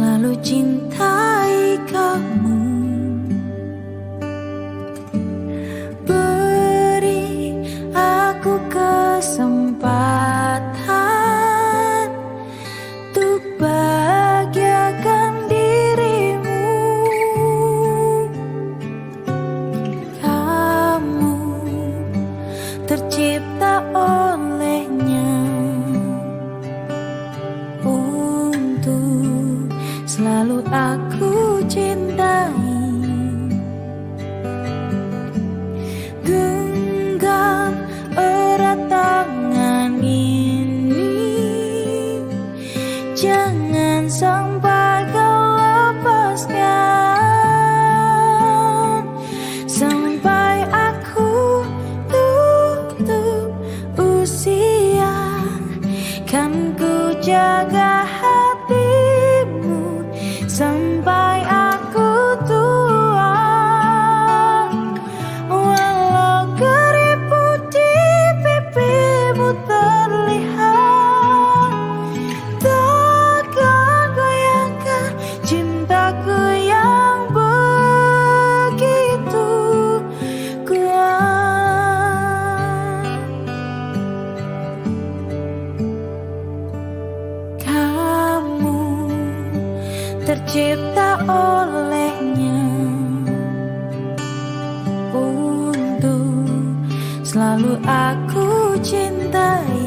selalu cintai kamu. Beri aku kesempatan untuk bahagiakan dirimu. Kamu tercipta olehnya untuk selalu aku cintai. Genggam erat tangan ini, jangan sampai kau lepaskan. Sampai aku tutup usia, kan ku jaga hatimu sampai aku tua. Walau keriput di pipimu terlihat, takkan goyahkan cintaku yang begitu kuat. Kamu tercipta olehnya untuk selalu aku cintai.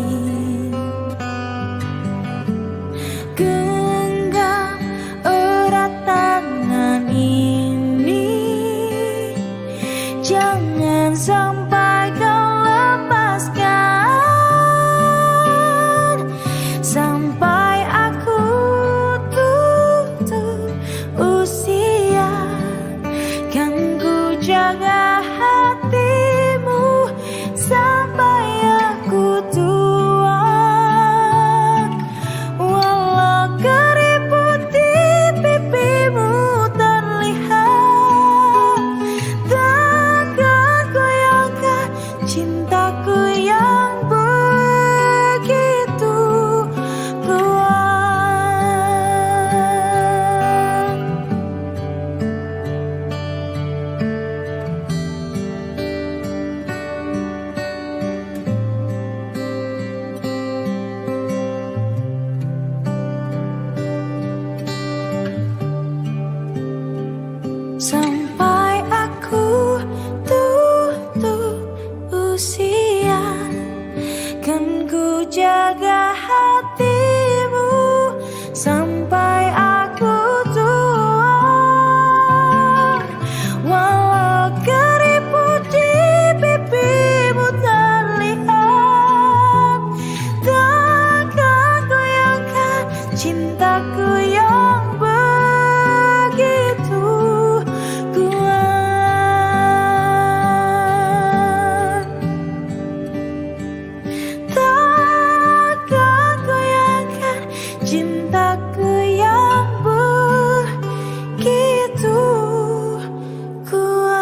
Genggam erat tangan ini, jangan sampai kau lepaskan. Sampai aku tutup usia, kan ku jaga hatimu sampai aku tua. Walau keriput di pipimu terlihat, takkan goyahkan cintaku yang begitu kuat. Sampai aku tutup usia, kan ku jaga hatimu sampai aku tua. Walau keriput di pipimu terlihat, takkan goyahkan cintaku yang begitu kuat. Takkan goyahkan cintaku yang begitu kuat.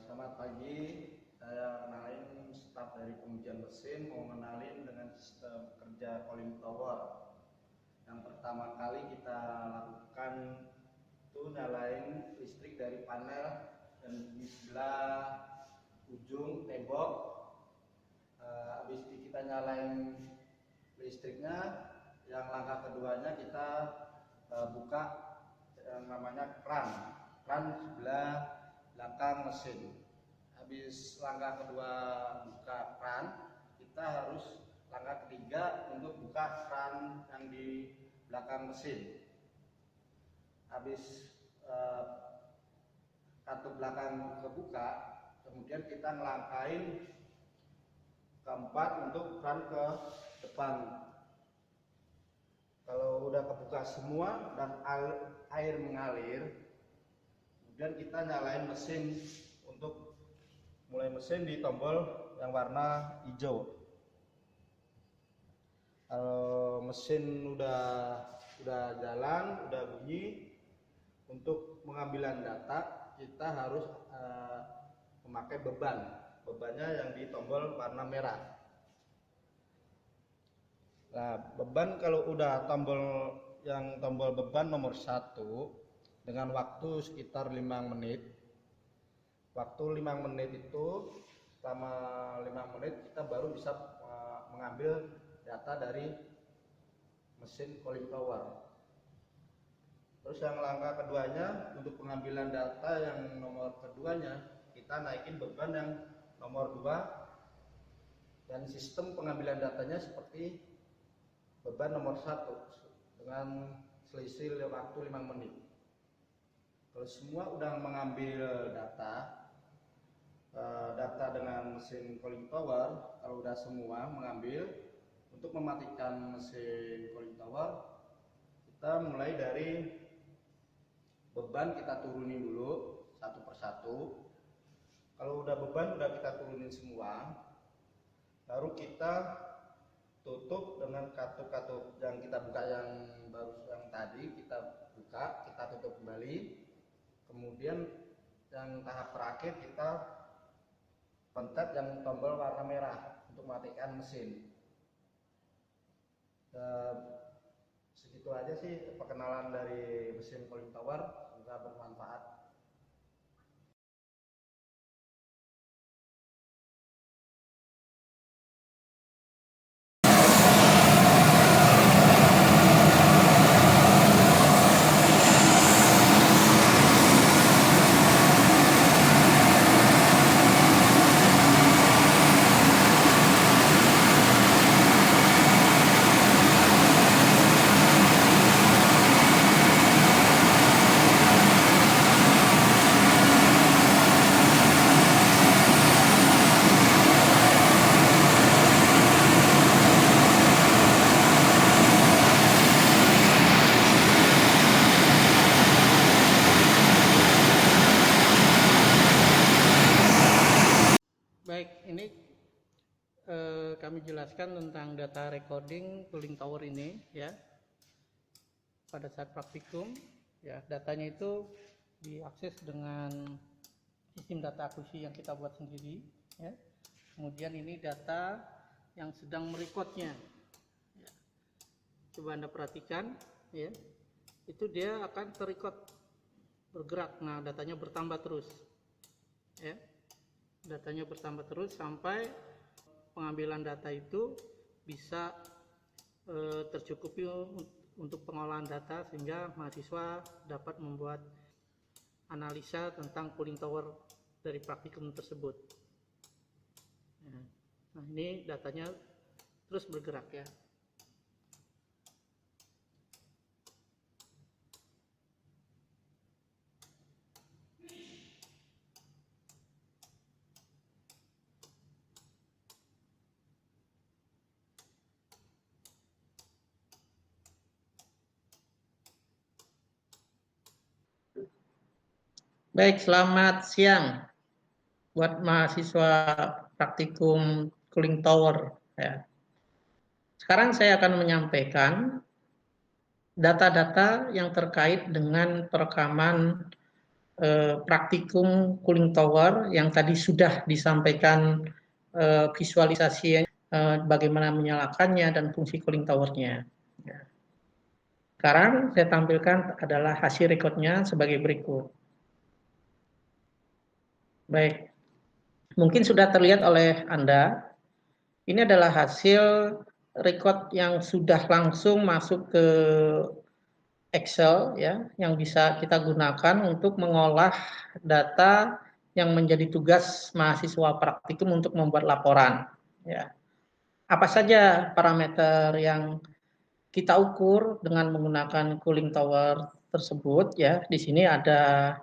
Selamat pagi, saya kenalin staf dari pengujian mesin, mau kenalin dengan sistem kerja cooling tower. Yang pertama kali kita lakukan itu nyalain listrik dari panel dan di sebelah ujung tembok. Habis itu kita nyalain listriknya. Yang langkah keduanya kita buka yang namanya kran sebelah belakang mesin. Habis langkah kedua buka kran, kita harus langkah ketiga untuk buka kran yang di belakang mesin. Habis kartu belakang kebuka, kemudian kita ngelangkain keempat untuk kran ke depan. Kalau udah udah kebuka semua dan air mengalir, kemudian kita nyalain mesin untuk mulai mesin di tombol yang warna hijau. Kalau mesin udah jalan, udah bunyi, untuk pengambilan data kita harus memakai bebannya yang di tombol warna merah. Nah, beban kalau udah tombol beban nomor 1 dengan waktu sekitar 5 menit. Waktu 5 menit itu, selama 5 menit kita baru bisa mengambil data dari mesin cooling tower. Terus yang langkah keduanya, untuk pengambilan data yang nomor keduanya, kita naikin beban yang nomor 2, dan sistem pengambilan datanya seperti beban nomor 1 dengan selisih waktu 5 menit. Kalau semua udah mengambil data dengan mesin cooling tower, kalau udah semua mengambil, untuk mematikan mesin cooling tower, kita mulai dari beban kita turunin dulu satu persatu. Kalau udah beban udah kita turunin semua, baru kita tutup dengan katup-katup yang kita buka yang tadi kita buka, kita tutup kembali. Kemudian yang tahap terakhir kita pencet yang tombol warna merah untuk matikan mesin. Segitu aja sih perkenalan dari mesin cooling tower, semoga bermanfaat. Baik, ini kami jelaskan tentang data recording cooling tower ini ya. Pada saat praktikum ya, datanya itu diakses dengan sistem data akuisisi yang kita buat sendiri ya. Kemudian ini data yang sedang merekodnya ya. Coba Anda perhatikan ya, itu dia akan terrecord bergerak. Nah, datanya bertambah terus ya. Datanya bertambah terus sampai pengambilan data itu bisa tercukupi untuk pengolahan data, sehingga mahasiswa dapat membuat analisa tentang cooling tower dari praktikum tersebut. Nah, ini datanya terus bergerak ya. Baik, selamat siang buat mahasiswa praktikum cooling tower ya. Sekarang saya akan menyampaikan data-data yang terkait dengan perekaman praktikum cooling tower yang tadi sudah disampaikan visualisasi bagaimana menyalakannya dan fungsi cooling towernya. Ya. Sekarang saya tampilkan adalah hasil rekodnya sebagai berikut. Baik, mungkin sudah terlihat oleh Anda, ini adalah hasil record yang sudah langsung masuk ke Excel ya, yang bisa kita gunakan untuk mengolah data yang menjadi tugas mahasiswa praktikum untuk membuat laporan. Ya. Apa saja parameter yang kita ukur dengan menggunakan cooling tower tersebut ya? Di sini ada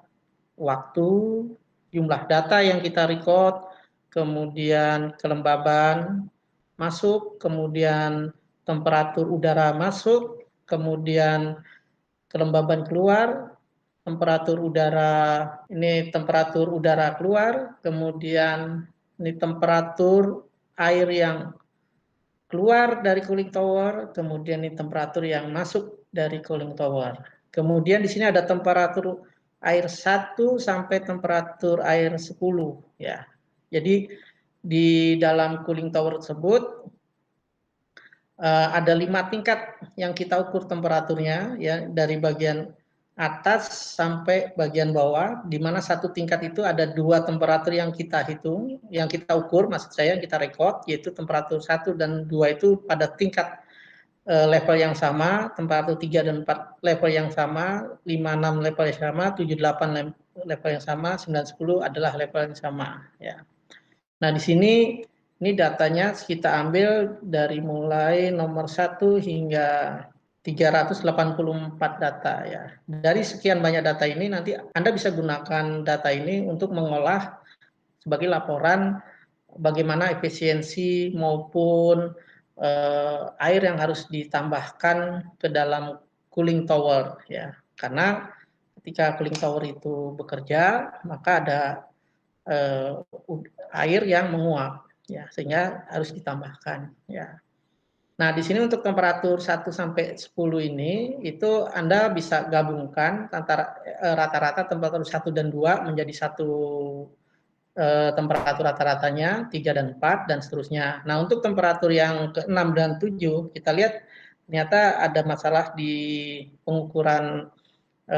waktu, jumlah data yang kita record, kemudian kelembaban masuk, kemudian temperatur udara masuk, kemudian kelembaban keluar, temperatur udara keluar, kemudian ini temperatur air yang keluar dari cooling tower, kemudian ini temperatur yang masuk dari cooling tower. Kemudian di sini ada temperatur air 1 sampai temperatur air 10 ya. Jadi di dalam cooling tower tersebut ada 5 tingkat yang kita ukur temperaturnya ya, dari bagian atas sampai bagian bawah, di mana satu tingkat itu ada 2 temperatur yang kita hitung, yang kita ukur, maksud saya yang kita rekod, yaitu temperatur 1 dan 2 itu pada tingkat level yang sama, temperatur 3 dan 4 level yang sama, 5, 6 level yang sama, 7, 8 level yang sama, 9, 10 adalah level yang sama ya. Nah, di sini ini datanya kita ambil dari mulai nomor 1 hingga 384 data ya. Dari sekian banyak data ini nanti Anda bisa gunakan data ini untuk mengolah sebagai laporan bagaimana efisiensi maupun air yang harus ditambahkan ke dalam cooling tower ya. Karena ketika cooling tower itu bekerja, maka ada air yang menguap ya, sehingga harus ditambahkan ya. Nah, di sini untuk temperatur 1 sampai 10 ini itu Anda bisa gabungkan antara rata-rata temperatur 1 dan 2 menjadi satu temperatur rata-ratanya, 3 dan 4 dan seterusnya. Nah, untuk temperatur yang ke-6 dan 7 kita lihat ternyata ada masalah di pengukuran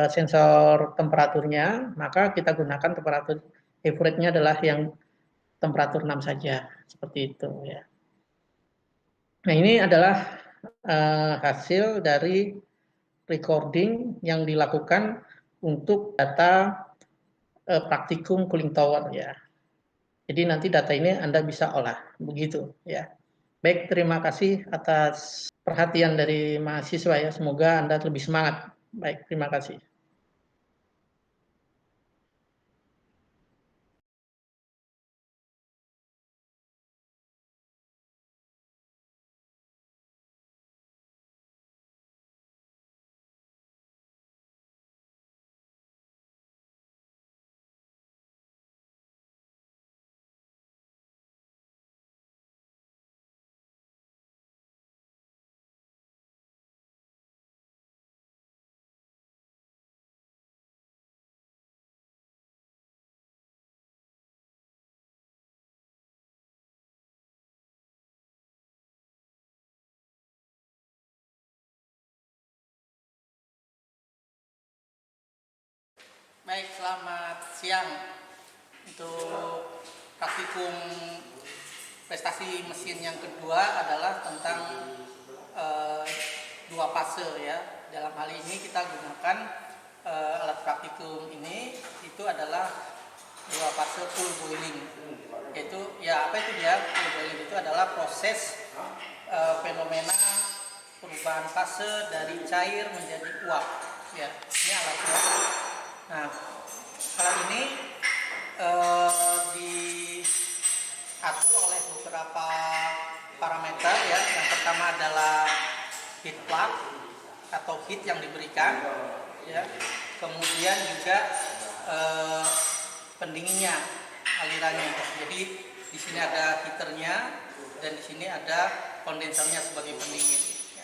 sensor temperaturnya, maka kita gunakan temperatur average-nya adalah yang temperatur 6 saja, seperti itu ya. Nah, ini adalah hasil dari recording yang dilakukan untuk data praktikum cooling tower ya. Jadi nanti data ini Anda bisa olah, begitu ya. Baik, terima kasih atas perhatian dari mahasiswa ya. Semoga Anda lebih semangat. Baik, terima kasih. Baik, selamat siang. Untuk praktikum prestasi mesin yang kedua adalah tentang dua fase ya. Dalam hal ini kita gunakan alat praktikum ini itu adalah dua fase full boiling. Yaitu ya apa itu dia? Full boiling itu adalah proses fenomena perubahan fase dari cair menjadi uap. Ya, ini alatnya. Nah, alat ini diatur oleh beberapa parameter ya. Yang pertama adalah heat plug atau heat yang diberikan, ya. Kemudian juga pendinginnya, alirannya. Jadi di sini ada heaternya dan di sini ada kondensernya sebagai pendingin. Ya.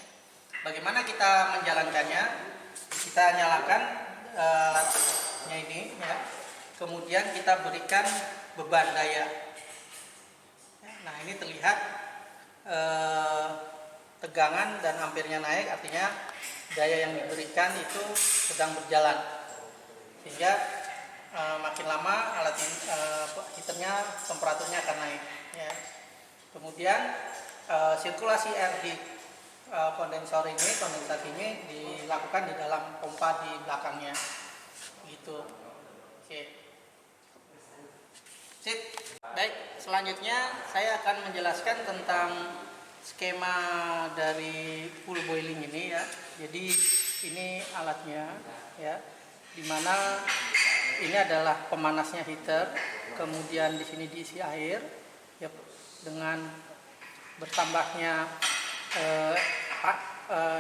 Bagaimana kita menjalankannya? Kita nyalakan alatnya ini ya, kemudian kita berikan beban daya. Nah, ini terlihat tegangan dan ampirnya naik, artinya daya yang diberikan itu sedang berjalan, sehingga makin lama alat ini, heaternya temperaturnya akan naik ya. Kemudian sirkulasi air di kondensasi ini dilakukan di dalam pompa di belakangnya gitu. Oke. Sip. Baik, selanjutnya saya akan menjelaskan tentang skema dari full boiling ini ya. Jadi ini alatnya ya, dimana ini adalah pemanasnya heater, kemudian di sini diisi air ya, dengan bertambahnya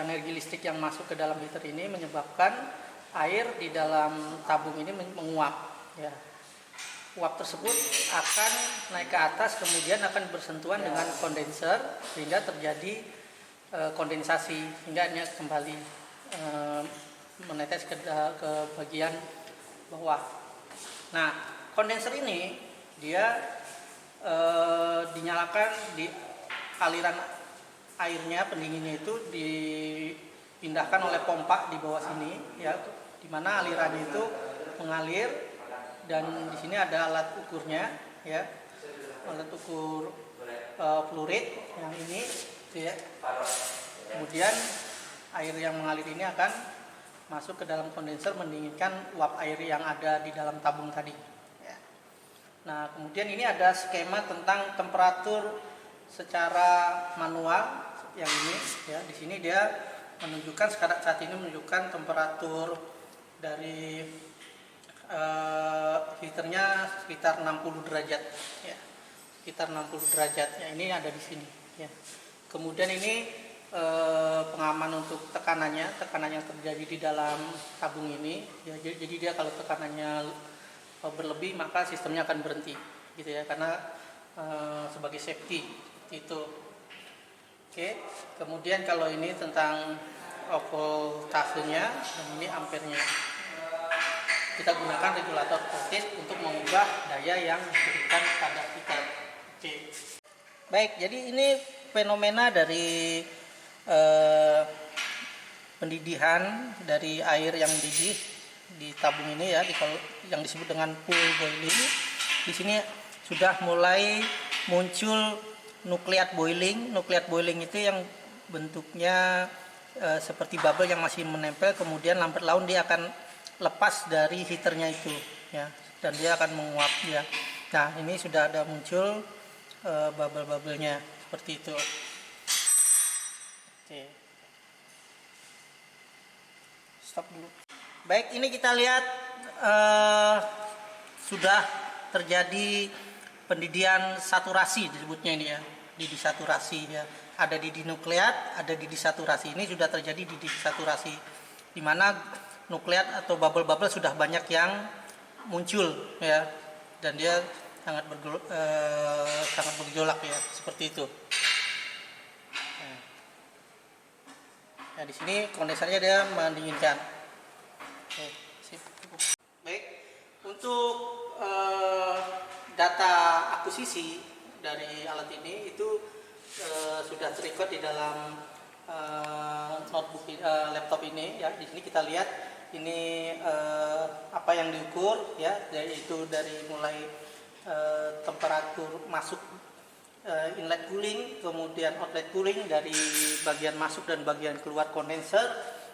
energi listrik yang masuk ke dalam heater ini menyebabkan air di dalam tabung ini menguap. Ya. Uap tersebut akan naik ke atas, kemudian akan bersentuhan dengan kondenser sehingga terjadi kondensasi, hingga ini kembali menetes ke bagian bawah. Nah, kondenser ini dia dinyalakan di aliran airnya, pendinginnya itu dipindahkan oleh pompa di bawah sini, ya, di mana alirannya itu mengalir, dan di sini ada alat ukurnya, ya, alat ukur fluid yang ini, gitu ya. Kemudian air yang mengalir ini akan masuk ke dalam kondenser mendinginkan uap air yang ada di dalam tabung tadi. Ya. Nah, kemudian ini ada skema tentang temperatur secara manual yang ini, ya. Di sini dia menunjukkan saat ini menunjukkan temperatur dari heaternya sekitar 60 derajat, ya. Sekitar 60 derajat. Ya, ini ada di sini, ya. Kemudian ini pengaman untuk tekanannya yang terjadi di dalam tabung ini, ya. Jadi dia kalau tekanannya berlebih maka sistemnya akan berhenti, gitu ya, karena sebagai safety itu. Oke, kemudian kalau ini tentang voltasenya, dan ini ampernya. Kita gunakan regulator voltage untuk mengubah daya yang diberikan pada heater. Oke. Baik, jadi ini fenomena dari pendidihan dari air yang mendidih di tabung ini, ya, yang disebut dengan pool boiling. Di sini sudah mulai muncul nukleat boiling. Nukleat boiling itu yang bentuknya seperti bubble yang masih menempel, kemudian lambat laun dia akan lepas dari heaternya itu, ya, dan dia akan menguap, ya. Nah, ini sudah ada muncul bubble-bubblenya seperti itu. Oke. Stop dulu. Baik, ini kita lihat sudah terjadi pendidihan saturasi disebutnya ini, ya. Didih saturasi, ya. Ada didih nukleat, ada didih saturasi. Ini sudah terjadi didih saturasi, di mana nukleat atau bubble-bubble sudah banyak yang muncul, ya, dan dia sangat bergejolak, ya, seperti itu. Nah, di sini kondensernya dia mendinginkan. Oke, sip. Baik, untuk data akuisisi dari alat ini itu sudah terrecord di dalam notebook laptop ini, ya. Di sini kita lihat ini apa yang diukur, ya, yaitu dari mulai temperatur masuk inlet cooling, kemudian outlet cooling dari bagian masuk dan bagian keluar kondenser,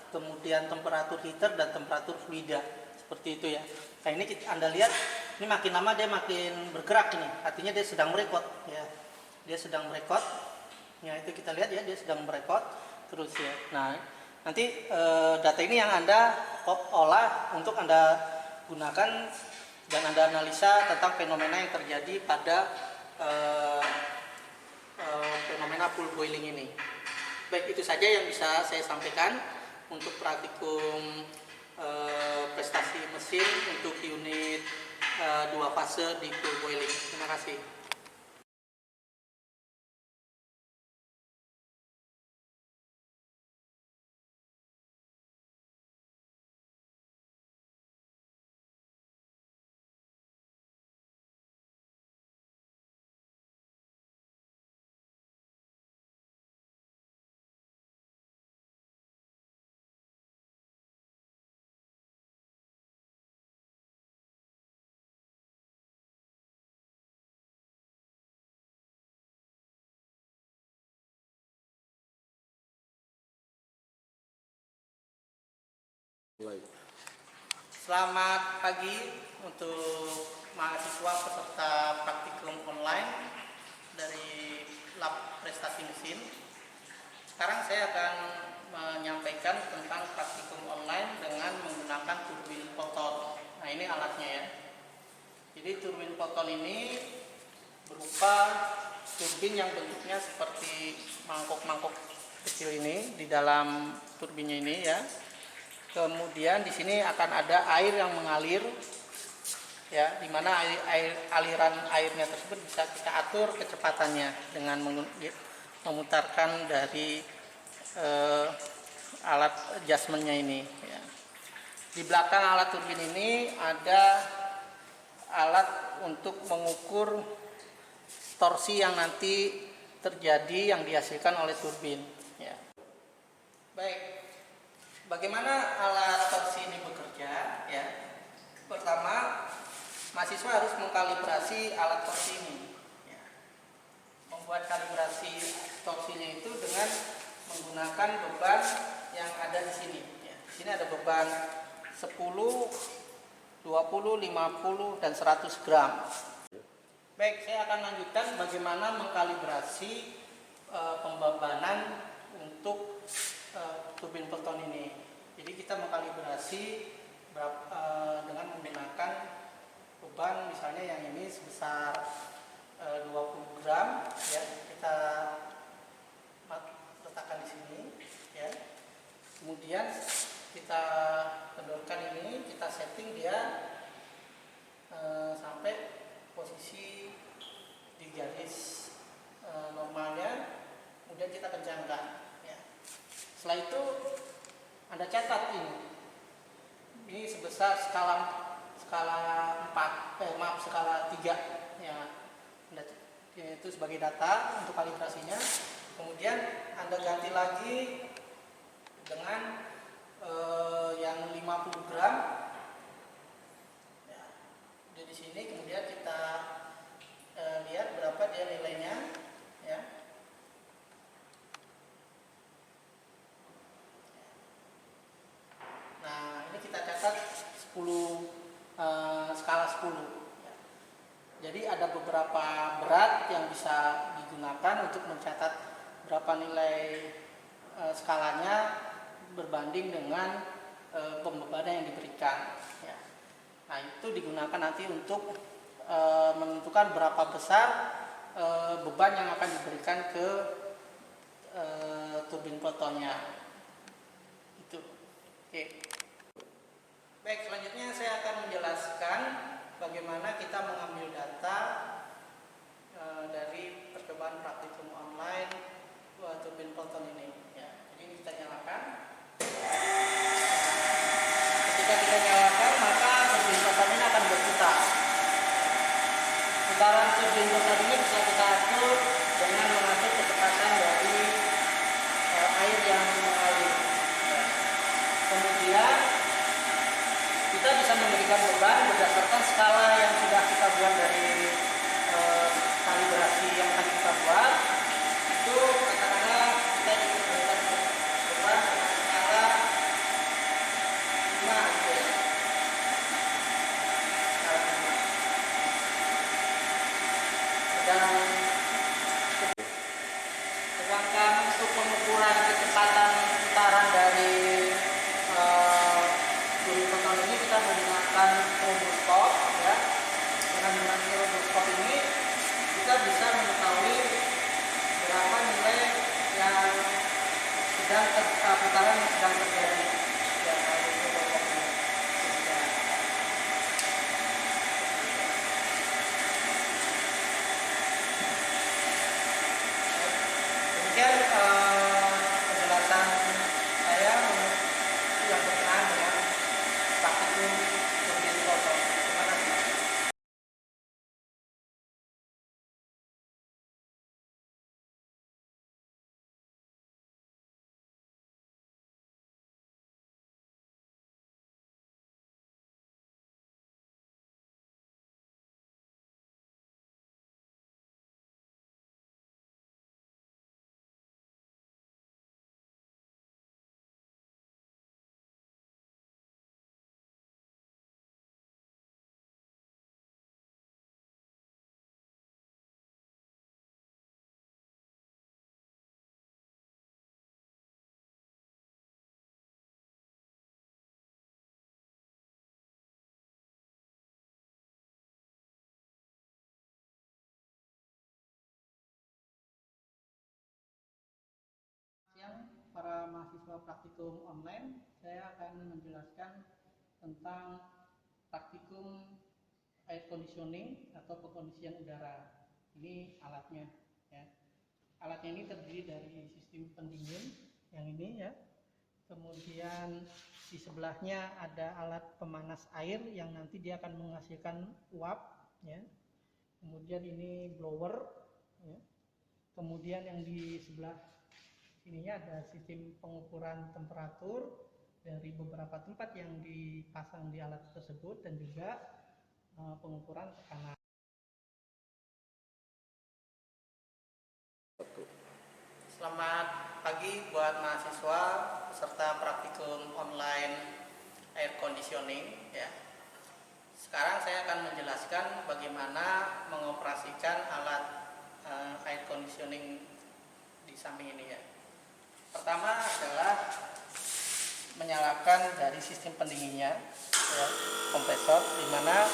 kemudian temperatur heater dan temperatur fluida, seperti itu, ya. Nah, ini Anda lihat, ini makin lama dia makin bergerak ini, artinya dia sedang merekod, ya. Dia sedang merekod, ya, itu kita lihat, ya, dia sedang merekod terus, ya. Nah, nanti data ini yang Anda olah untuk Anda gunakan dan Anda analisa tentang fenomena yang terjadi pada fenomena pool boiling ini. Baik, itu saja yang bisa saya sampaikan untuk praktikum prestasi mesin untuk unit 2 fase di pool boiling. Terima kasih. Selamat pagi untuk mahasiswa peserta praktikum online dari lab prestasi mesin. Sekarang saya akan menyampaikan tentang praktikum online dengan menggunakan turbin Poton. Nah, ini alatnya, ya. Jadi turbin Poton ini berupa turbin yang bentuknya seperti mangkok-mangkok kecil ini di dalam turbinnya ini ya. Kemudian di sini akan ada air yang mengalir ya, di mana aliran airnya tersebut bisa kita atur kecepatannya dengan memutarkan dari alat adjustmentnya ini ya. Di belakang alat turbin ini ada alat untuk mengukur torsi yang nanti terjadi yang dihasilkan oleh turbin ya. Baik, bagaimana alat torsi ini bekerja ya? Pertama, mahasiswa harus mengkalibrasi alat torsi ini ya. Membuat kalibrasi torsinya itu dengan menggunakan beban yang ada di sini ya. Di sini ada beban 10, 20, 50, dan 100 gram. Baik, saya akan lanjutkan bagaimana mengkalibrasi pembebanan untuk turbin Pelton ini. Jadi kita mengkalibrasi dengan menggunakan beban, misalnya yang ini sebesar 20 gram ya, kita letakkan di sini ya. Kemudian kita kendorkan ini, kita setting dia sampai posisi di garis normalnya, kemudian kita kencangkan ya. Setelah itu Anda catat ini sebesar skala 3 ya. Itu sebagai data untuk kalibrasinya. Kemudian Anda ganti lagi dengan yang 50 gram ya. Di sini kemudian kita lihat berapa dia nilainya ya. Nah, ini kita catat 10 skala 10 ya. Jadi ada beberapa berat yang bisa digunakan untuk mencatat berapa nilai skalanya berbanding dengan pembebanan yang diberikan ya. Nah, itu digunakan nanti untuk menentukan berapa besar beban yang akan diberikan ke turbin Peltonnya itu. Oke. Baik, selanjutnya saya akan menjelaskan bagaimana kita mengambil data dari percobaan praktikum online turbin Pelton ini ya. Jadi ini kita nyalakan. Ketika kita nyalakan, maka turbin Pelton ini akan berputar. Putaran turbin Pelton ini bisa kita atur dengan mengatur kecepatan dari air yang mengalir ya. Kemudian kita bisa memberikan beban berdasarkan skala yang sudah kita buat dari kalibrasi yang akan kita buat. Itu katakanlah kita diberikan beban dengan skala 5 gitu ya. Sedangkan untuk pengukuran kecepatan putaran dari turbin Pelton ini kita menggunakan roboscope ya. Dengan menggunakan roboscope ini kita bisa mengetahui berapa nilai yang putaran yang sedang terjadi ya, itu roboscope ini. Demikian penjelasan saya yang berkenaan dengan praktikum turbin Pelton. Terima kasih. para mahasiswa praktikum online, saya akan menjelaskan tentang praktikum air conditioning atau pengkondisian udara. Ini alatnya, ya. Alatnya ini terdiri dari sistem pendingin yang ini, ya. Kemudian di sebelahnya ada alat pemanas air yang nanti dia akan menghasilkan uap, ya. Kemudian ini blower, ya. Kemudian yang di sebelah sininya ada sistem pengukuran temperatur dari beberapa tempat yang dipasang di alat tersebut dan juga pengukuran tekanan. Selamat pagi buat mahasiswa peserta praktikum online air conditioning, ya. Sekarang saya akan menjelaskan bagaimana mengoperasikan alat air conditioning di samping ini, ya. Pertama adalah menyalakan dari sistem pendinginnya, ya, kompresor, di mana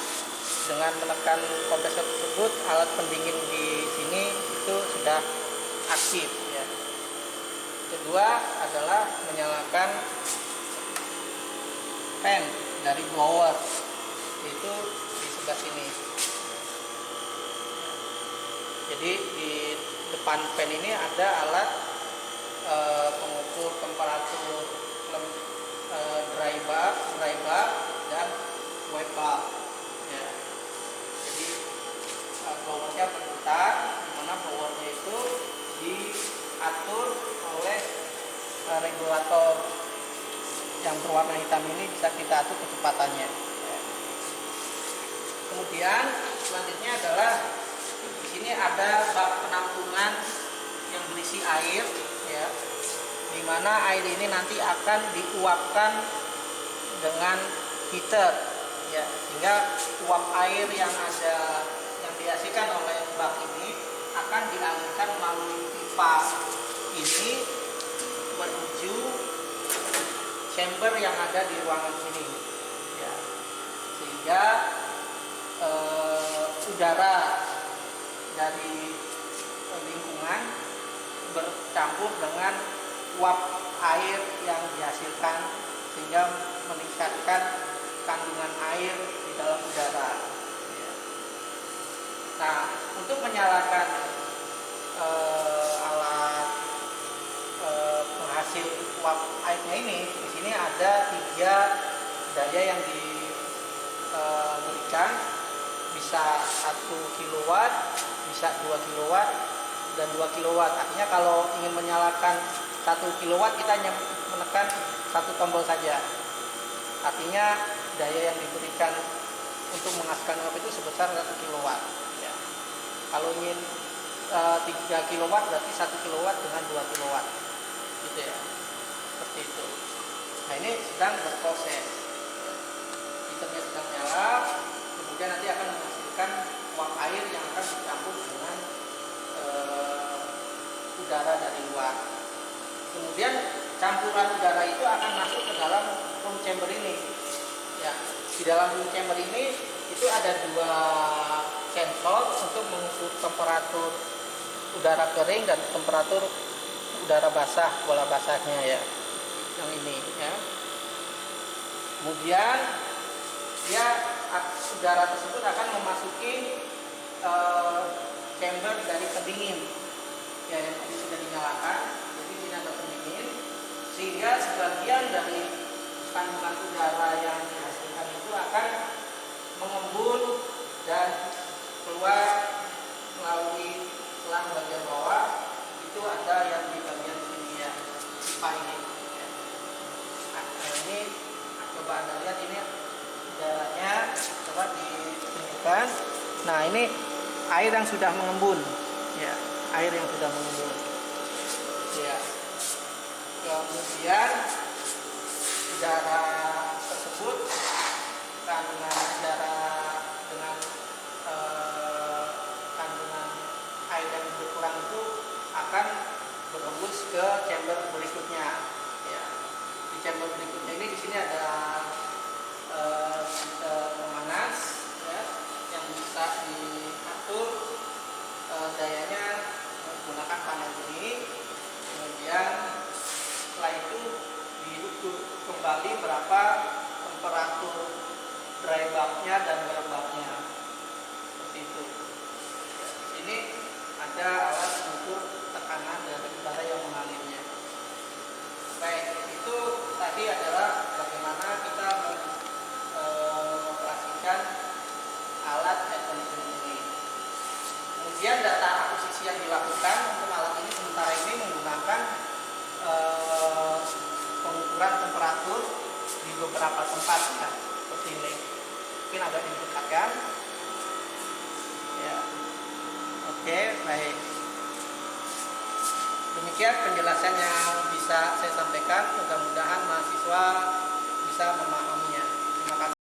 dengan menekan kompresor tersebut alat pendingin di sini itu sudah aktif, ya. Kedua adalah menyalakan fan dari blower, yaitu di sebelah sini. Jadi di depan fan ini ada alat pengukur temperatur dry bulb dan wet bulb, ya. Jadi blowernya berputar, di mana blowernya itu diatur oleh regulator yang berwarna hitam ini, bisa kita atur kecepatannya, ya. Kemudian selanjutnya adalah di sini ada bak penampungan yang berisi air, ya, di mana air ini nanti akan diuapkan dengan heater, ya, sehingga uap air yang dihasilkan oleh bak ini akan dialirkan melalui pipa ini menuju chamber yang ada di ruangan ini, ya, sehingga udara dari lingkungan bercampur dengan uap air yang dihasilkan sehingga meningkatkan kandungan air di dalam udara, ya. Nah, untuk menyalakan alat penghasil uap airnya ini, di sini ada 3 daya yang diberikan, bisa 1 kW, bisa 2 kW, dan 2 kW. Artinya kalau ingin menyalakan 1 kW kita hanya menekan 1 tombol saja. Artinya daya yang diberikan untuk menghasilkan uap itu sebesar 1 kW, ya. Kalau ingin 3 kW berarti 1 kW dengan 2 kW, gitu, ya. Seperti itu. Nah, ini sedang berproses, ya. Heaternya sedang nyala, kemudian nanti akan menghasilkan uap air yang akan bercampur dengan udara dari luar. Kemudian campuran udara itu akan masuk ke dalam room chamber ini, ya. Di dalam room chamber ini itu ada 2 sensor untuk mengukur temperatur udara kering dan temperatur udara basah, bola basahnya, ya, yang ini, ya. Kemudian udara tersebut akan memasuki chamber dari pendingin, ya, yang tadi sudah dinyalakan. Jadi ini ada pendingin, sehingga sebagian dari kandungan udara yang dihasilkan itu akan mengembun dan keluar melalui selang bagian bawah. Itu ada yang di bagian sini, ya, pipa ini, ya. Nah, ini coba Anda lihat, ini udaranya, coba ditunjukkan. Nah, ini air yang sudah mengembun, ya, air yang sudah mengembun, ya. Kemudian udara tersebut, kandungan udara dengan kandungan air yang berkurang itu akan berembus ke chamber berikutnya, ya. Di chamber berikutnya ini, di sini ada pemanas, ya, yang bisa diatur dayanya menggunakan panel ini. Kemudian beberapa tempat ya, seperti ini. Mungkin agak didekatkan. Ya, oke, baik. Demikian penjelasan yang bisa saya sampaikan. Mudah-mudahan mahasiswa bisa memahaminya. Terima kasih.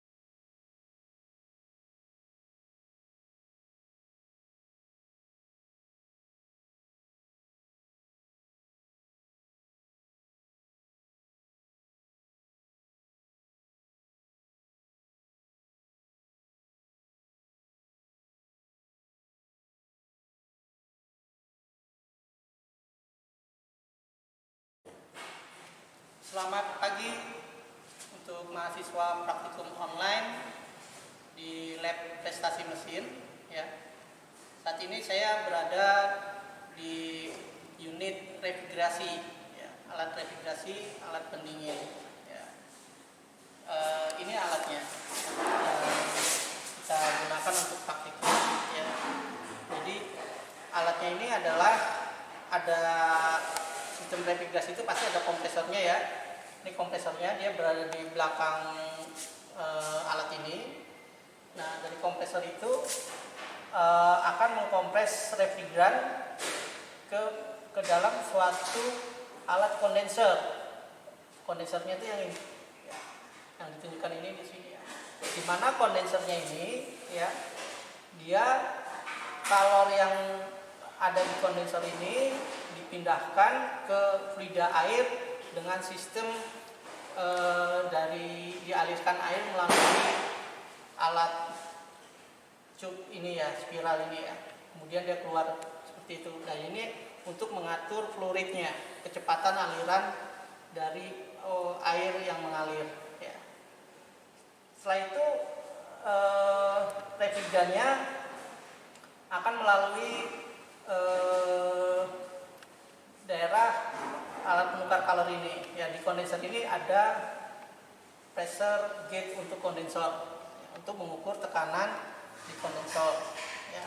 Selamat pagi untuk mahasiswa praktikum online di lab prestasi mesin. Ya. Saat ini saya berada di unit refrigerasi, ya, alat refrigerasi, alat pendingin. Ya. Ini alatnya yang kita gunakan untuk praktikum. Ya. Jadi alatnya ini adalah ada sistem refrigerasi itu pasti ada kompresornya ya. Ini kompresornya, dia berada di belakang alat ini. Nah, dari kompresor itu akan mengkompres refrigeran ke dalam suatu alat kondenser. Kondensernya itu yang ini, ya, yang ditunjukkan ini di sini ya. Di mana kondensernya ini, ya, dia kalor yang ada di kondensor ini dipindahkan ke fluida air dengan sistem dialirkan air melalui alat cup ini ya, spiral ini ya. Kemudian dia keluar seperti itu. Nah, ini untuk mengatur fluidnya, kecepatan aliran dari air yang mengalir ya. Setelah itu refrigerannya akan melalui daerah alat penukar kalori ini ya. Di kondenser ini ada pressure gauge untuk kondensor ya, untuk mengukur tekanan di kondensor ya.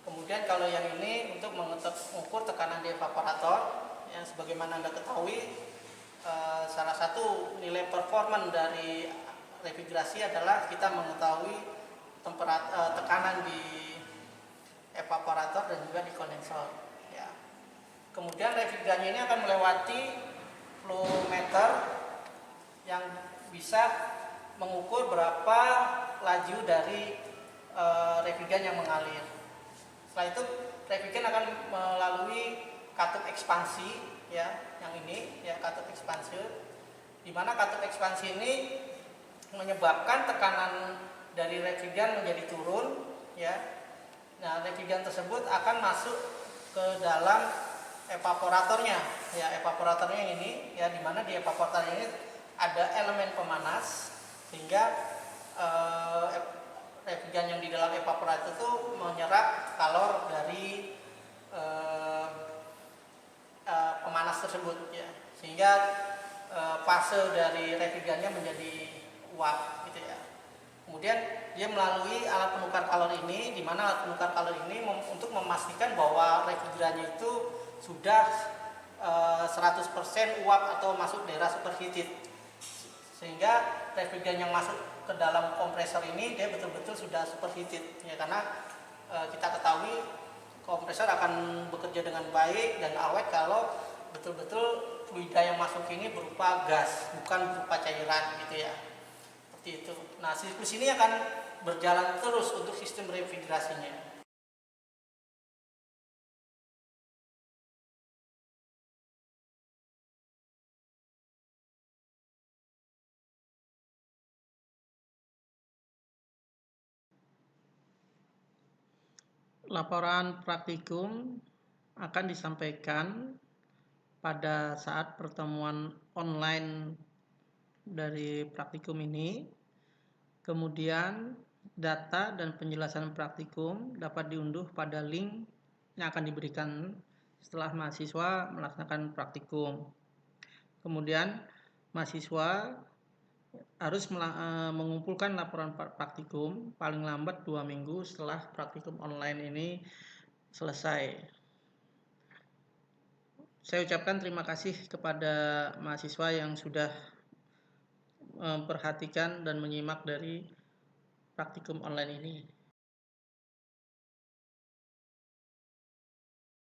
Kemudian kalau yang ini untuk mengukur tekanan di evaporator yang sebagaimana Anda ketahui, salah satu nilai performan dari refrigerasi adalah kita mengetahui tekanan di evaporator dan juga di kondensor ya. Kemudian refrigerannya ini akan melewati flow meter yang bisa mengukur berapa laju dari refrigeran yang mengalir. Setelah itu refrigeran akan melalui katup ekspansi ya, yang ini ya, katup ekspansi, di mana katup ekspansi ini menyebabkan tekanan dari refrigeran menjadi turun ya. Nah, refrigeran tersebut akan masuk ke dalam evaporatornya ya. Evaporatornya yang ini ya, di mana di evaporator ini ada elemen pemanas sehingga refrigeran yang di dalam evaporator itu menyerap kalor dari pemanas tersebut ya, sehingga fase dari refrigerannya menjadi uap gitu ya. Kemudian dia melalui alat penukar kalori ini, di mana alat penukar kalori ini untuk memastikan bahwa refrigerannya itu sudah 100% uap atau masuk daerah superheated, sehingga refrigeran yang masuk ke dalam kompresor ini dia betul-betul sudah superheated ya, karena kita ketahui kompresor akan bekerja dengan baik dan awet kalau betul-betul fluida yang masuk ini berupa gas, bukan berupa cairan gitu ya. Seperti itu. Nah, siklus ini akan berjalan terus untuk sistem refrigerasinya. Laporan praktikum akan disampaikan pada saat pertemuan online dari praktikum ini. Kemudian data dan penjelasan praktikum dapat diunduh pada link yang akan diberikan setelah mahasiswa melaksanakan praktikum. Kemudian mahasiswa harus mengumpulkan laporan praktikum paling lambat 2 minggu setelah praktikum online ini selesai. Saya ucapkan terima kasih kepada mahasiswa yang sudah memperhatikan dan menyimak dari praktikum online ini.